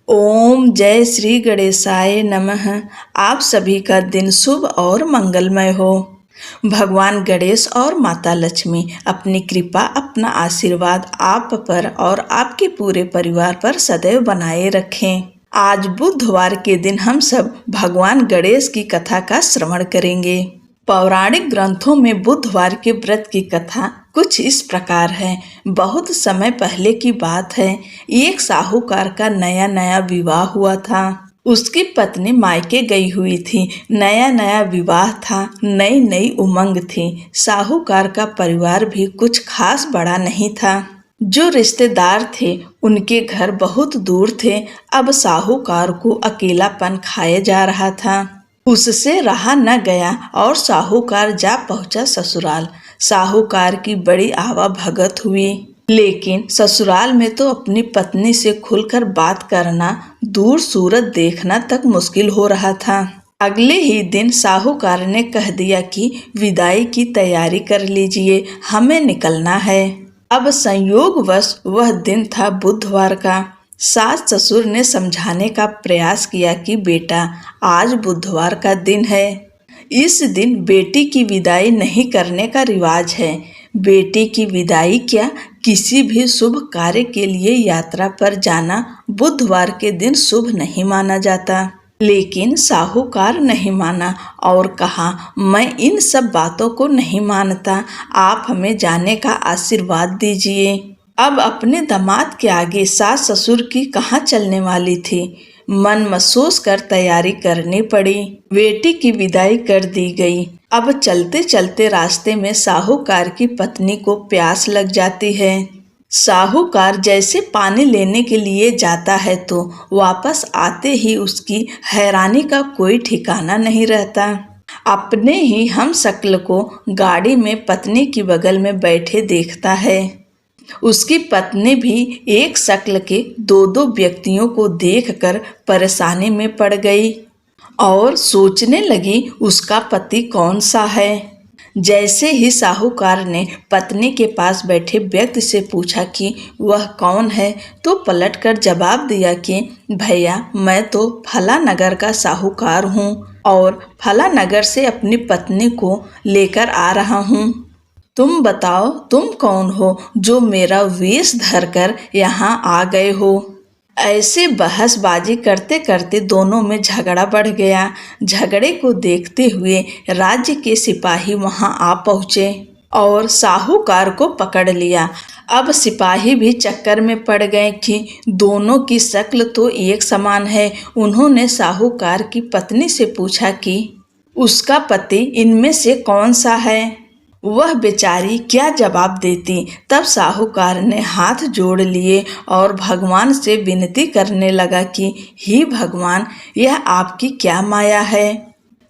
ओम जय श्री गणेशाय नमः। आप सभी का दिन शुभ और मंगलमय हो। भगवान गणेश और माता लक्ष्मी अपनी कृपा, अपना आशीर्वाद आप पर और आपके पूरे परिवार पर सदैव बनाए रखें। आज बुधवार के दिन हम सब भगवान गणेश की कथा का श्रवण करेंगे। पौराणिक ग्रंथों में बुधवार के व्रत की कथा कुछ इस प्रकार है। बहुत समय पहले की बात है। एक साहूकार का नया नया विवाह हुआ था। उसकी पत्नी मायके गई हुई थी। नया नया विवाह था, नई नई उमंग थी। साहूकार का परिवार भी कुछ खास बड़ा नहीं था। जो रिश्तेदार थे उनके घर बहुत दूर थे। अब साहूकार को अकेलापन खाए जा रहा था। उससे रहा न गया और साहूकार जा पहुंचा ससुराल। साहूकार की बड़ी आवा भगत हुई, लेकिन ससुराल में तो अपनी पत्नी से खुलकर बात करना, दूर सूरत देखना तक मुश्किल हो रहा था। अगले ही दिन साहूकार ने कह दिया कि विदाई की तैयारी कर लीजिए, हमें निकलना है। अब संयोगवश वह दिन था बुधवार का। सास ससुर ने समझाने का प्रयास किया कि बेटा, आज बुधवार का दिन है। इस दिन बेटी की विदाई नहीं करने का रिवाज है। बेटी की विदाई क्या, किसी भी शुभ कार्य के लिए यात्रा पर जाना बुधवार के दिन शुभ नहीं माना जाता। लेकिन साहूकार नहीं माना और कहा, मैं इन सब बातों को नहीं मानता, आप हमें जाने का आशीर्वाद दीजिए। अब अपने दामाद के आगे सास ससुर की कहाँ चलने वाली थी। मन महसूस कर तैयारी करनी पड़ी। बेटी की विदाई कर दी गई। अब चलते चलते रास्ते में साहूकार की पत्नी को प्यास लग जाती है। साहूकार जैसे पानी लेने के लिए जाता है तो वापस आते ही उसकी हैरानी का कोई ठिकाना नहीं रहता। अपने ही हम शक्ल को गाड़ी में पत्नी की बगल में बैठे देखता है। उसकी पत्नी भी एक शक्ल के दो दो व्यक्तियों को देखकर परेशानी में पड़ गई और सोचने लगी उसका पति कौन सा है। जैसे ही साहूकार ने पत्नी के पास बैठे व्यक्ति से पूछा कि वह कौन है, तो पलटकर जवाब दिया कि भैया, मैं तो फला नगर का साहूकार हूँ और फला नगर से अपनी पत्नी को लेकर आ रहा हूँ। तुम बताओ, तुम कौन हो जो मेरा वेश धरकर यहाँ आ गए हो। ऐसे बहसबाजी करते करते दोनों में झगड़ा बढ़ गया। झगड़े को देखते हुए राज्य के सिपाही वहाँ आ पहुँचे और साहूकार को पकड़ लिया। अब सिपाही भी चक्कर में पड़ गए कि दोनों की शक्ल तो एक समान है। उन्होंने साहूकार की पत्नी से पूछा कि उसका पति इनमें से कौन सा है। वह बेचारी क्या जवाब देती। तब साहूकार ने हाथ जोड़ लिए और भगवान से विनती करने लगा कि हे भगवान, यह आपकी क्या माया है।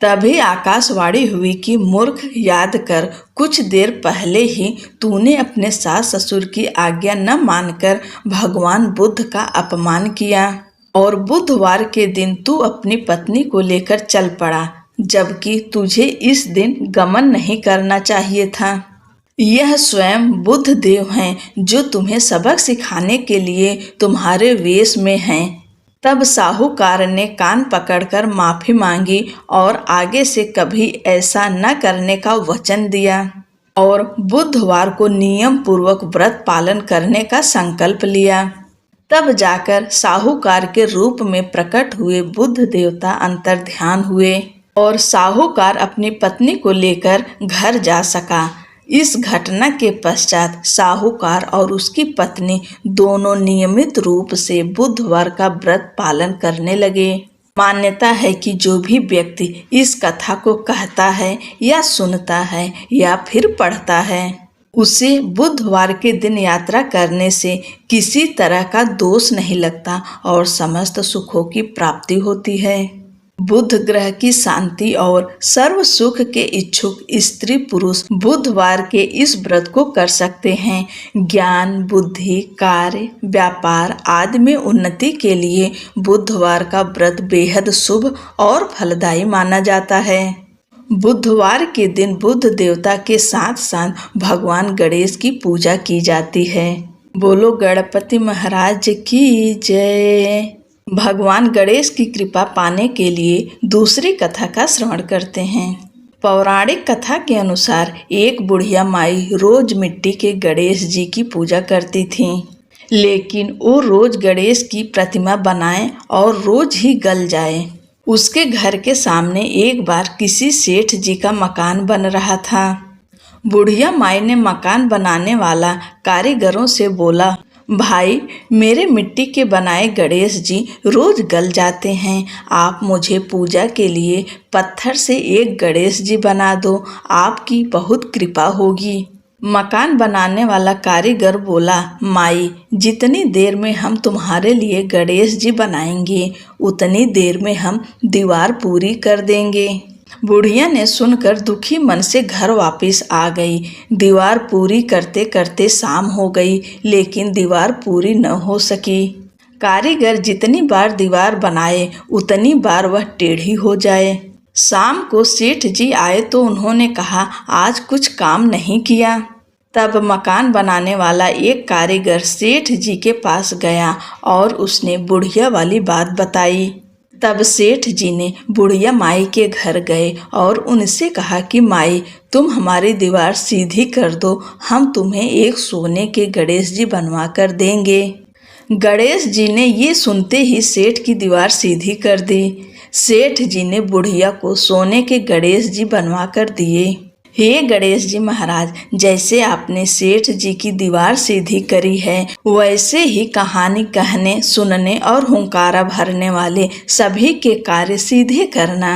तभी आकाशवाणी हुई कि मूर्ख, याद कर, कुछ देर पहले ही तूने अपने सास ससुर की आज्ञा न मानकर भगवान बुद्ध का अपमान किया और बुधवार के दिन तू अपनी पत्नी को लेकर चल पड़ा, जबकि तुझे इस दिन गमन नहीं करना चाहिए था। यह स्वयं बुद्ध देव हैं जो तुम्हें सबक सिखाने के लिए तुम्हारे वेश में हैं। तब साहूकार ने कान पकड़कर माफी मांगी और आगे से कभी ऐसा न करने का वचन दिया और बुधवार को नियम पूर्वक व्रत पालन करने का संकल्प लिया। तब जाकर साहूकार के रूप में प्रकट हुए बुद्ध देवता अंतर्ध्यान हुए और साहूकार अपनी पत्नी को लेकर घर जा सका। इस घटना के पश्चात साहूकार और उसकी पत्नी दोनों नियमित रूप से बुधवार का व्रत पालन करने लगे। मान्यता है कि जो भी व्यक्ति इस कथा को कहता है या सुनता है या फिर पढ़ता है, उसे बुधवार के दिन यात्रा करने से किसी तरह का दोष नहीं लगता और समस्त सुखों की प्राप्ति होती है। बुध ग्रह की शांति और सर्व सुख के इच्छुक स्त्री पुरुष बुधवार के इस व्रत को कर सकते हैं। ज्ञान, बुद्धि, कार्य, व्यापार आदि में उन्नति के लिए बुधवार का व्रत बेहद शुभ और फलदायी माना जाता है। बुधवार के दिन बुद्ध देवता के साथ साथ भगवान गणेश की पूजा की जाती है। बोलो गणपति महाराज की जय। भगवान गणेश की कृपा पाने के लिए दूसरी कथा का श्रवण करते हैं। पौराणिक कथा के अनुसार एक बुढ़िया माई रोज मिट्टी के गणेश जी की पूजा करती थी, लेकिन वो रोज गणेश की प्रतिमा बनाए और रोज ही गल जाए। उसके घर के सामने एक बार किसी सेठ जी का मकान बन रहा था। बुढ़िया माई ने मकान बनाने वाला कारीगरों से बोला, भाई, मेरे मिट्टी के बनाए गणेश जी रोज गल जाते हैं, आप मुझे पूजा के लिए पत्थर से एक गणेश जी बना दो, आपकी बहुत कृपा होगी। मकान बनाने वाला कारीगर बोला, माई, जितनी देर में हम तुम्हारे लिए गणेश जी बनाएंगे उतनी देर में हम दीवार पूरी कर देंगे। बुढ़िया ने सुनकर दुखी मन से घर वापस आ गई। दीवार पूरी करते करते शाम हो गई, लेकिन दीवार पूरी न हो सकी। कारीगर जितनी बार दीवार बनाए उतनी बार वह टेढ़ी हो जाए। शाम को सेठ जी आए तो उन्होंने कहा, आज कुछ काम नहीं किया। तब मकान बनाने वाला एक कारीगर सेठ जी के पास गया और उसने बुढ़िया वाली बात बताई। तब सेठ जी ने बुढ़िया माई के घर गए और उनसे कहा कि माई, तुम हमारी दीवार सीधी कर दो, हम तुम्हें एक सोने के गणेश जी बनवा कर देंगे। गणेश जी ने ये सुनते ही सेठ की दीवार सीधी कर दी। सेठ जी ने बुढ़िया को सोने के गणेश जी बनवा कर दिए। हे गणेश जी महाराज, जैसे आपने सेठ जी की दीवार सीधी करी है, वैसे ही कहानी कहने, सुनने और हुंकारा भरने वाले सभी के कार्य सीधे करना।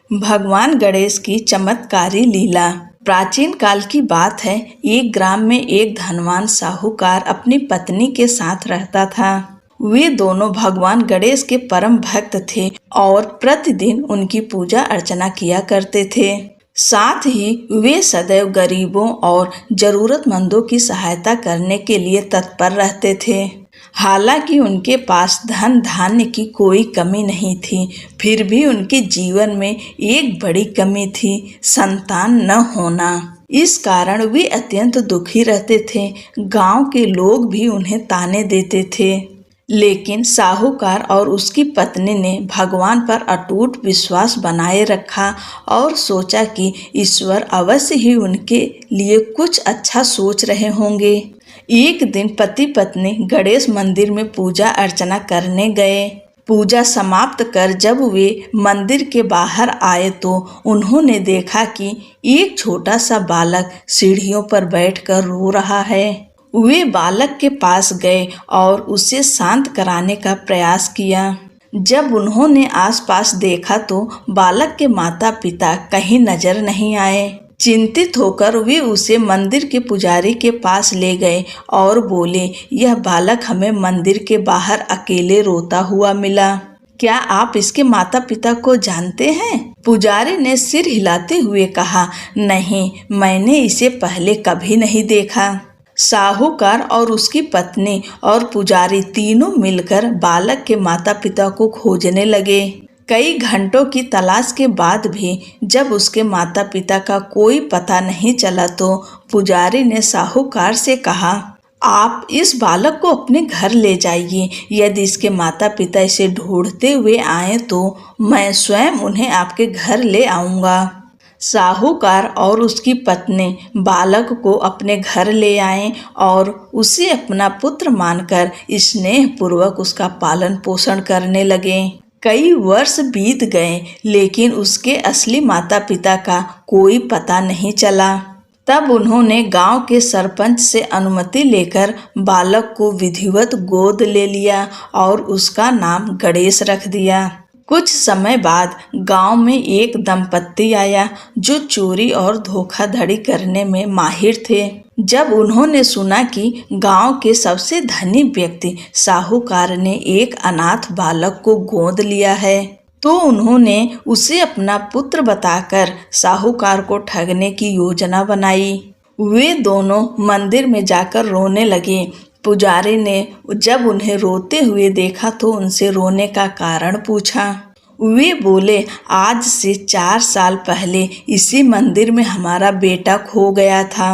भगवान गणेश की चमत्कारी लीला। प्राचीन काल की बात है, एक ग्राम में एक धनवान साहूकार अपनी पत्नी के साथ रहता था। वे दोनों भगवान गणेश के परम भक्त थे और प्रतिदिन उनकी पूजा अर्चना किया करते थे। साथ ही वे सदैव गरीबों और जरूरतमंदों की सहायता करने के लिए तत्पर रहते थे। हालांकि उनके पास धन धान्य की कोई कमी नहीं थी, फिर भी उनके जीवन में एक बड़ी कमी थी, संतान न होना। इस कारण वे अत्यंत दुखी रहते थे। गांव के लोग भी उन्हें ताने देते थे, लेकिन साहूकार और उसकी पत्नी ने भगवान पर अटूट विश्वास बनाए रखा और सोचा कि ईश्वर अवश्य ही उनके लिए कुछ अच्छा सोच रहे होंगे। एक दिन पति पत्नी गणेश मंदिर में पूजा अर्चना करने गए। पूजा समाप्त कर जब वे मंदिर के बाहर आए तो उन्होंने देखा कि एक छोटा सा बालक सीढ़ियों पर बैठकर रो रहा है। वे बालक के पास गए और उसे शांत कराने का प्रयास किया। जब उन्होंने आसपास देखा तो बालक के माता पिता कहीं नजर नहीं आए। चिंतित होकर वे उसे मंदिर के पुजारी के पास ले गए और बोले, यह बालक हमें मंदिर के बाहर अकेले रोता हुआ मिला, क्या आप इसके माता पिता को जानते हैं? पुजारी ने सिर हिलाते हुए कहा, नहीं, मैंने इसे पहले कभी नहीं देखा। साहूकार और उसकी पत्नी और पुजारी तीनों मिलकर बालक के माता पिता को खोजने लगे। कई घंटों की तलाश के बाद भी जब उसके माता पिता का कोई पता नहीं चला तो पुजारी ने साहूकार से कहा, आप इस बालक को अपने घर ले जाइए। यदि इसके माता पिता इसे ढूंढते हुए आए तो मैं स्वयं उन्हें आपके घर ले आऊँगा। साहूकार और उसकी पत्नी बालक को अपने घर ले आए और उसे अपना पुत्र मानकर स्नेहपूर्वक उसका पालन पोषण करने लगे। कई वर्ष बीत गए, लेकिन उसके असली माता पिता का कोई पता नहीं चला। तब उन्होंने गांव के सरपंच से अनुमति लेकर बालक को विधिवत गोद ले लिया और उसका नाम गणेश रख दिया। कुछ समय बाद गांव में एक दंपत्ति आया जो चोरी और धोखाधड़ी करने में माहिर थे। जब उन्होंने सुना कि गांव के सबसे धनी व्यक्ति साहूकार ने एक अनाथ बालक को गोद लिया है, तो उन्होंने उसे अपना पुत्र बताकर साहूकार को ठगने की योजना बनाई। वे दोनों मंदिर में जाकर रोने लगे। पुजारी ने जब उन्हें रोते हुए देखा तो उनसे रोने का कारण पूछा। वे बोले, आज से 4 साल पहले इसी मंदिर में हमारा बेटा खो गया था।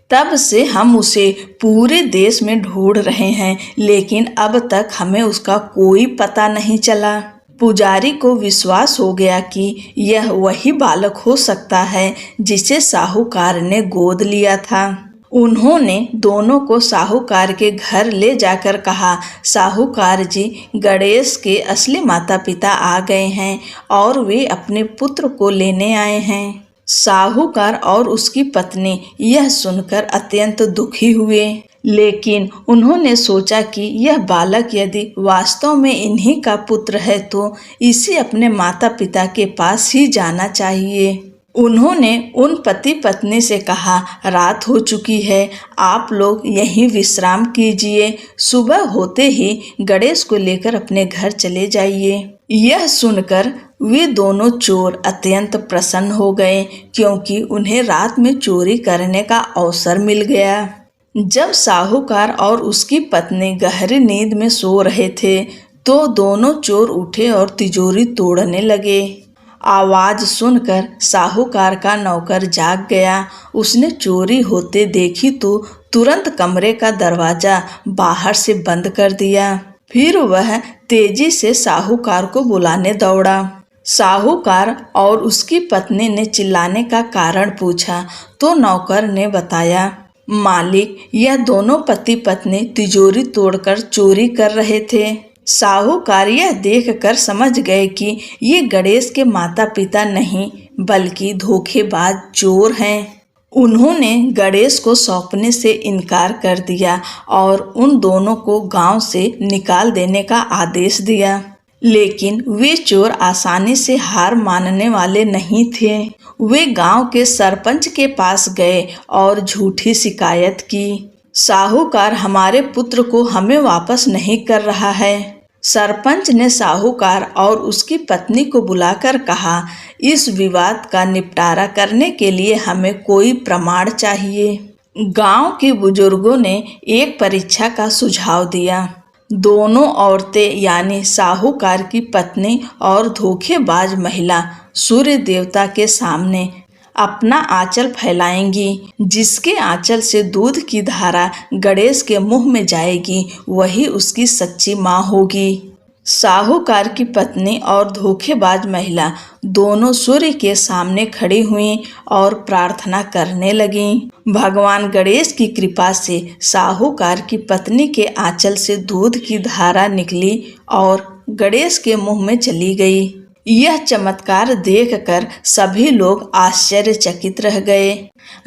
तब से हम उसे पूरे देश में ढूंढ रहे हैं, लेकिन अब तक हमें उसका कोई पता नहीं चला। पुजारी को विश्वास हो गया कि यह वही बालक हो सकता है जिसे साहूकार ने गोद लिया था। उन्होंने दोनों को साहूकार के घर ले जाकर कहा, साहूकार जी, गणेश के असली माता पिता आ गए हैं और वे अपने पुत्र को लेने आए हैं। साहूकार और उसकी पत्नी यह सुनकर अत्यंत दुखी हुए, लेकिन उन्होंने सोचा कि यह बालक यदि वास्तव में इन्हीं का पुत्र है तो इसे अपने माता पिता के पास ही जाना चाहिए। उन्होंने उन पति पत्नी से कहा, रात हो चुकी है, आप लोग यहीं विश्राम कीजिए, सुबह होते ही गणेश को लेकर अपने घर चले जाइए। यह सुनकर वे दोनों चोर अत्यंत प्रसन्न हो गए, क्योंकि उन्हें रात में चोरी करने का अवसर मिल गया। जब साहूकार और उसकी पत्नी गहरी नींद में सो रहे थे तो दोनों चोर उठे और तिजोरी तोड़ने लगे। आवाज सुनकर साहूकार का नौकर जाग गया। उसने चोरी होते देखी तो तुरंत कमरे का दरवाजा बाहर से बंद कर दिया। फिर वह तेजी से साहूकार को बुलाने दौड़ा। साहूकार और उसकी पत्नी ने चिल्लाने का कारण पूछा तो नौकर ने बताया, मालिक, यह दोनों पति पत्नी तिजोरी तोड़कर चोरी कर रहे थे। साहूकार यह देखकर समझ गए कि ये गणेश के माता पिता नहीं बल्कि धोखेबाज चोर हैं। उन्होंने गणेश को सौंपने से इनकार कर दिया और उन दोनों को गांव से निकाल देने का आदेश दिया। लेकिन वे चोर आसानी से हार मानने वाले नहीं थे। वे गांव के सरपंच के पास गए और झूठी शिकायत की, साहूकार हमारे पुत्र को हमें वापस नहीं कर रहा है। सरपंच ने साहूकार और उसकी पत्नी को बुलाकर कहा, इस विवाद का निपटारा करने के लिए हमें कोई प्रमाण चाहिए। गांव के बुजुर्गों ने एक परीक्षा का सुझाव दिया। दोनों औरतें यानी साहूकार की पत्नी और धोखेबाज महिला सूर्य देवता के सामने अपना आंचल फैलाएंगी। जिसके आंचल से दूध की धारा गणेश के मुंह में जाएगी वही उसकी सच्ची माँ होगी। साहूकार की पत्नी और धोखेबाज महिला दोनों सूर्य के सामने खड़ी हुईं और प्रार्थना करने लगीं। भगवान गणेश की कृपा से साहूकार की पत्नी के आंचल से दूध की धारा निकली और गणेश के मुंह में चली गई। यह चमत्कार देखकर सभी लोग आश्चर्यचकित रह गए।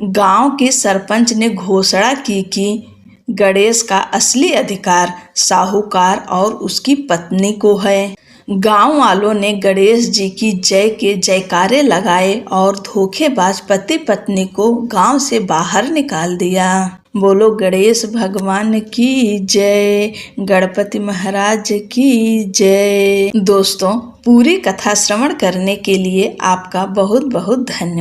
गांव के सरपंच ने घोषणा की कि गणेश का असली अधिकार साहूकार और उसकी पत्नी को है। गांव वालों ने गणेश जी की जय के जयकारे लगाए और धोखेबाज पति पत्नी को गांव से बाहर निकाल दिया। बोलो गणेश भगवान की जय, गणपति महाराज की जय। दोस्तों, पूरी कथा श्रवण करने के लिए आपका बहुत बहुत धन्यवाद।